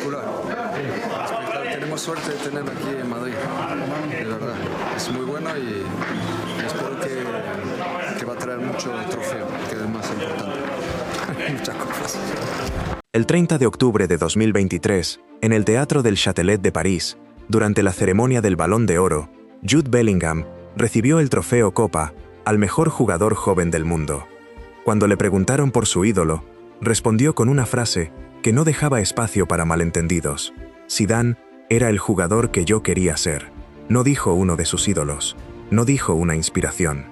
espectacular. Tenemos suerte de tenerlo aquí en Madrid, de verdad. Es muy bueno y espero que va a traer mucho trofeo, que es más importante. Muchas cosas. El 30 de octubre de 2023, en el Teatro del Châtelet de París, durante la ceremonia del Balón de Oro, Jude Bellingham recibió el trofeo Copa al mejor jugador joven del mundo. Cuando le preguntaron por su ídolo, respondió con una frase que no dejaba espacio para malentendidos. Zidane era el jugador que yo quería ser. No dijo uno de sus ídolos, no dijo una inspiración.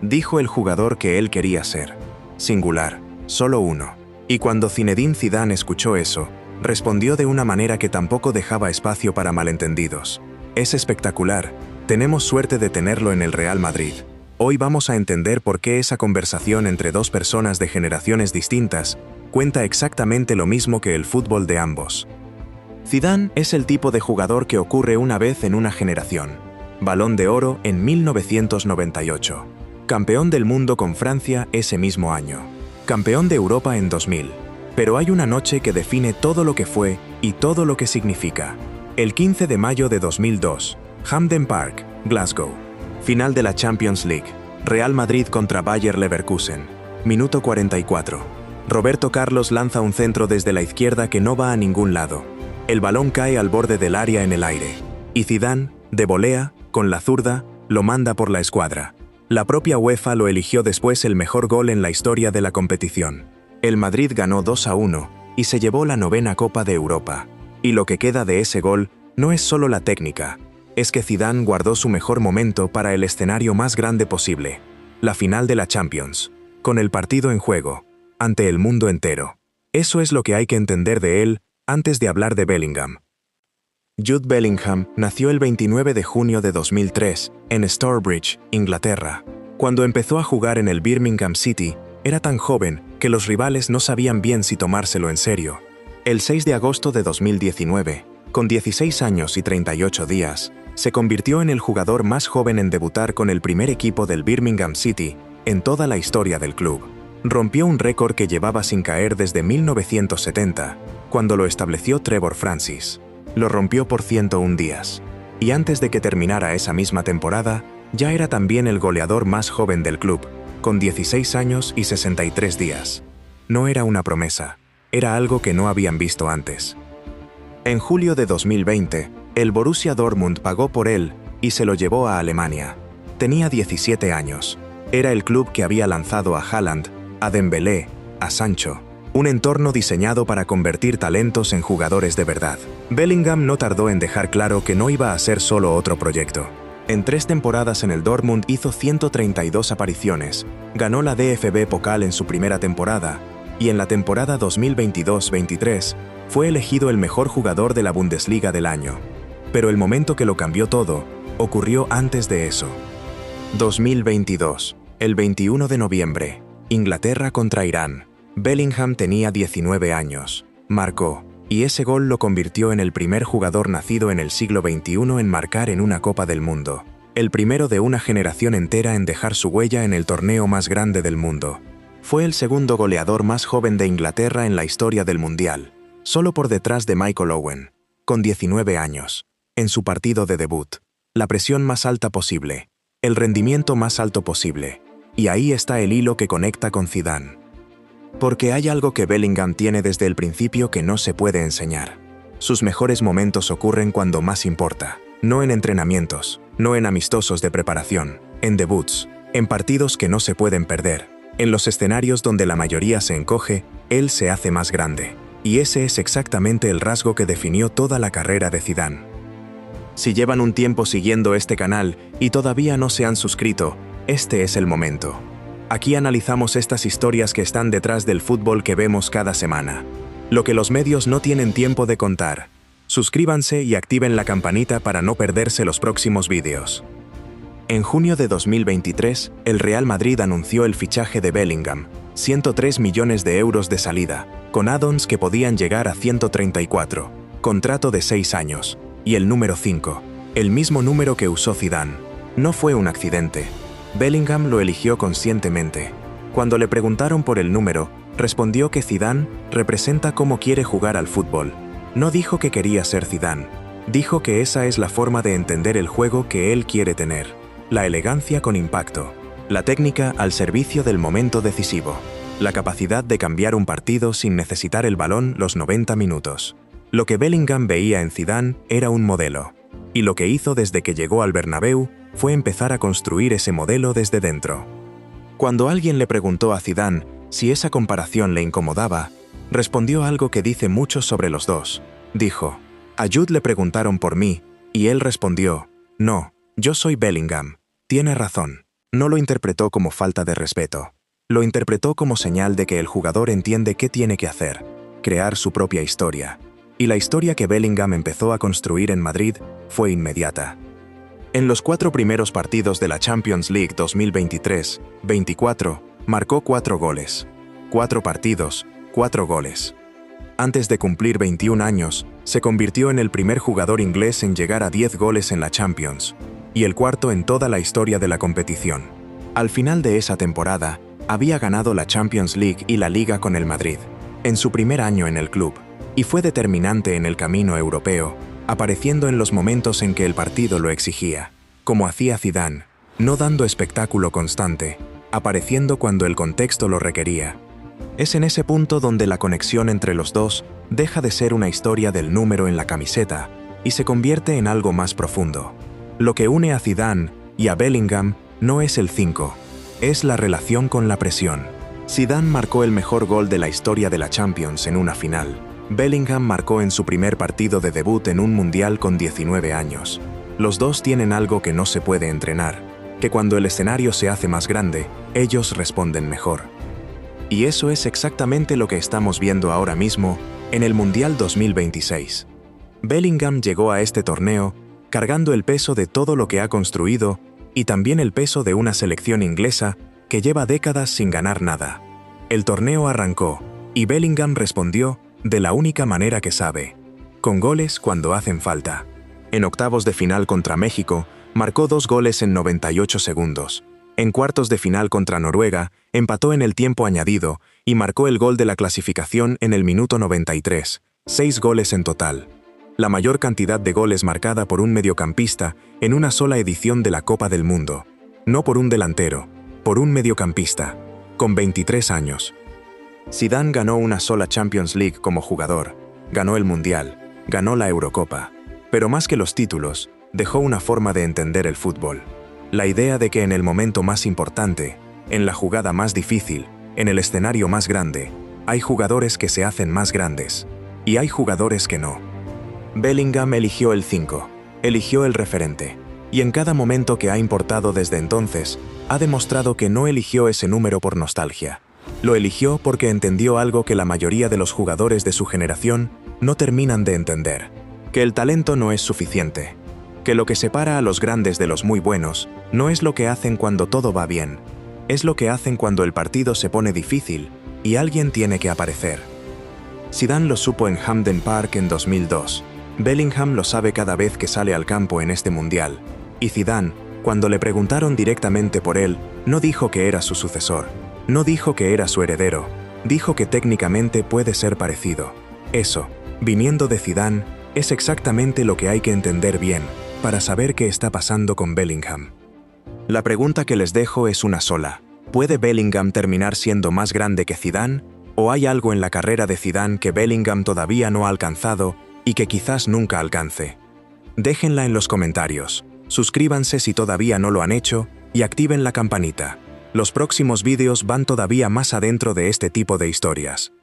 Dijo el jugador que él quería ser. Singular, solo uno. Y cuando Zinedine Zidane escuchó eso, respondió de una manera que tampoco dejaba espacio para malentendidos. Es espectacular, tenemos suerte de tenerlo en el Real Madrid. Hoy vamos a entender por qué esa conversación entre dos personas de generaciones distintas cuenta exactamente lo mismo que el fútbol de ambos. Zidane es el tipo de jugador que ocurre una vez en una generación. Balón de Oro en 1998. Campeón del mundo con Francia ese mismo año. Campeón de Europa en 2000. Pero hay una noche que define todo lo que fue y todo lo que significa. El 15 de mayo de 2002, Hampden Park, Glasgow. Final de la Champions League. Real Madrid contra Bayer Leverkusen. Minuto 44. Roberto Carlos lanza un centro desde la izquierda que no va a ningún lado. El balón cae al borde del área en el aire. Y Zidane, de volea, con la zurda, lo manda por la escuadra. La propia UEFA lo eligió después el mejor gol en la historia de la competición. El Madrid ganó 2-1 y se llevó la 9ª Copa de Europa. Y lo que queda de ese gol no es solo la técnica, es que Zidane guardó su mejor momento para el escenario más grande posible, la final de la Champions, con el partido en juego, ante el mundo entero. Eso es lo que hay que entender de él antes de hablar de Bellingham. Jude Bellingham nació el 29 de junio de 2003 en Stourbridge, Inglaterra. Cuando empezó a jugar en el Birmingham City, era tan joven que los rivales no sabían bien si tomárselo en serio. El 6 de agosto de 2019, con 16 años y 38 días, se convirtió en el jugador más joven en debutar con el primer equipo del Birmingham City en toda la historia del club. Rompió un récord que llevaba sin caer desde 1970, cuando lo estableció Trevor Francis. Lo rompió por 101 días. Y antes de que terminara esa misma temporada, ya era también el goleador más joven del club, con 16 años y 63 días. No era una promesa, era algo que no habían visto antes. En julio de 2020, el Borussia Dortmund pagó por él y se lo llevó a Alemania. Tenía 17 años. Era el club que había lanzado a Haaland, a Dembélé, a Sancho. Un entorno diseñado para convertir talentos en jugadores de verdad. Bellingham no tardó en dejar claro que no iba a ser solo otro proyecto. En 3 temporadas en el Dortmund hizo 132 apariciones, ganó la DFB Pokal en su primera temporada, y en la temporada 2022-23 fue elegido el mejor jugador de la Bundesliga del año. Pero el momento que lo cambió todo, ocurrió antes de eso. 2022, el 21 de noviembre, Inglaterra contra Irán. Bellingham tenía 19 años, marcó, y ese gol lo convirtió en el primer jugador nacido en el siglo XXI en marcar en una Copa del Mundo, el primero de una generación entera en dejar su huella en el torneo más grande del mundo. Fue el segundo goleador más joven de Inglaterra en la historia del Mundial, solo por detrás de Michael Owen, con 19 años, en su partido de debut. La presión más alta posible, el rendimiento más alto posible, y ahí está el hilo que conecta con Zidane. Porque hay algo que Bellingham tiene desde el principio que no se puede enseñar. Sus mejores momentos ocurren cuando más importa, no en entrenamientos, no en amistosos de preparación, en debuts, en partidos que no se pueden perder, en los escenarios donde la mayoría se encoge, él se hace más grande. Y ese es exactamente el rasgo que definió toda la carrera de Zidane. Si llevan un tiempo siguiendo este canal y todavía no se han suscrito, este es el momento. Aquí analizamos estas historias que están detrás del fútbol que vemos cada semana. Lo que los medios no tienen tiempo de contar. Suscríbanse y activen la campanita para no perderse los próximos vídeos. En junio de 2023, el Real Madrid anunció el fichaje de Bellingham, 103 millones de euros de salida, con add-ons que podían llegar a 134, contrato de 6 años, y el número 5, el mismo número que usó Zidane. No fue un accidente. Bellingham lo eligió conscientemente. Cuando le preguntaron por el número, respondió que Zidane representa cómo quiere jugar al fútbol. No dijo que quería ser Zidane. Dijo que esa es la forma de entender el juego que él quiere tener. La elegancia con impacto. La técnica al servicio del momento decisivo. La capacidad de cambiar un partido sin necesitar el balón los 90 minutos. Lo que Bellingham veía en Zidane era un modelo. Y lo que hizo desde que llegó al Bernabéu fue empezar a construir ese modelo desde dentro. Cuando alguien le preguntó a Zidane si esa comparación le incomodaba, respondió algo que dice mucho sobre los dos. Dijo: a Jude le preguntaron por mí, y él respondió: no, yo soy Bellingham. Tiene razón. No lo interpretó como falta de respeto. Lo interpretó como señal de que el jugador entiende qué tiene que hacer, crear su propia historia. Y la historia que Bellingham empezó a construir en Madrid fue inmediata. En los 4 primeros partidos de la Champions League 2023-24, marcó 4 goles. 4 partidos, 4 goles. Antes de cumplir 21 años, se convirtió en el primer jugador inglés en llegar a 10 goles en la Champions, y el cuarto en toda la historia de la competición. Al final de esa temporada, había ganado la Champions League y la Liga con el Madrid, en su primer año en el club, y fue determinante en el camino europeo, apareciendo en los momentos en que el partido lo exigía, como hacía Zidane, no dando espectáculo constante, apareciendo cuando el contexto lo requería. Es en ese punto donde la conexión entre los dos deja de ser una historia del número en la camiseta y se convierte en algo más profundo. Lo que une a Zidane y a Bellingham no es el 5, es la relación con la presión. Zidane marcó el mejor gol de la historia de la Champions en una final. Bellingham marcó en su primer partido de debut en un mundial con 19 años. Los dos tienen algo que no se puede entrenar, que cuando el escenario se hace más grande, ellos responden mejor. Y eso es exactamente lo que estamos viendo ahora mismo en el Mundial 2026. Bellingham llegó a este torneo cargando el peso de todo lo que ha construido y también el peso de una selección inglesa que lleva décadas sin ganar nada. El torneo arrancó y Bellingham respondió de la única manera que sabe, con goles cuando hacen falta. En octavos de final contra México, marcó 2 goles en 98 segundos. En cuartos de final contra Noruega, empató en el tiempo añadido y marcó el gol de la clasificación en el minuto 93, 6 goles en total. La mayor cantidad de goles marcada por un mediocampista en una sola edición de la Copa del Mundo. No por un delantero, por un mediocampista, con 23 años. Zidane ganó una sola Champions League como jugador, ganó el Mundial, ganó la Eurocopa, pero más que los títulos, dejó una forma de entender el fútbol. La idea de que en el momento más importante, en la jugada más difícil, en el escenario más grande, hay jugadores que se hacen más grandes, y hay jugadores que no. Bellingham eligió el 5, eligió el referente, y en cada momento que ha importado desde entonces, ha demostrado que no eligió ese número por nostalgia. Lo eligió porque entendió algo que la mayoría de los jugadores de su generación no terminan de entender, que el talento no es suficiente, que lo que separa a los grandes de los muy buenos no es lo que hacen cuando todo va bien, es lo que hacen cuando el partido se pone difícil y alguien tiene que aparecer. Zidane lo supo en Hampden Park en 2002. Bellingham lo sabe cada vez que sale al campo en este mundial. Y Zidane, cuando le preguntaron directamente por él, no dijo que era su sucesor, no dijo que era su heredero, dijo que técnicamente puede ser parecido. Eso, viniendo de Zidane, es exactamente lo que hay que entender bien para saber qué está pasando con Bellingham. La pregunta que les dejo es una sola. ¿Puede Bellingham terminar siendo más grande que Zidane? ¿O hay algo en la carrera de Zidane que Bellingham todavía no ha alcanzado y que quizás nunca alcance? Déjenla en los comentarios. Suscríbanse si todavía no lo han hecho y activen la campanita. Los próximos vídeos van todavía más adentro de este tipo de historias.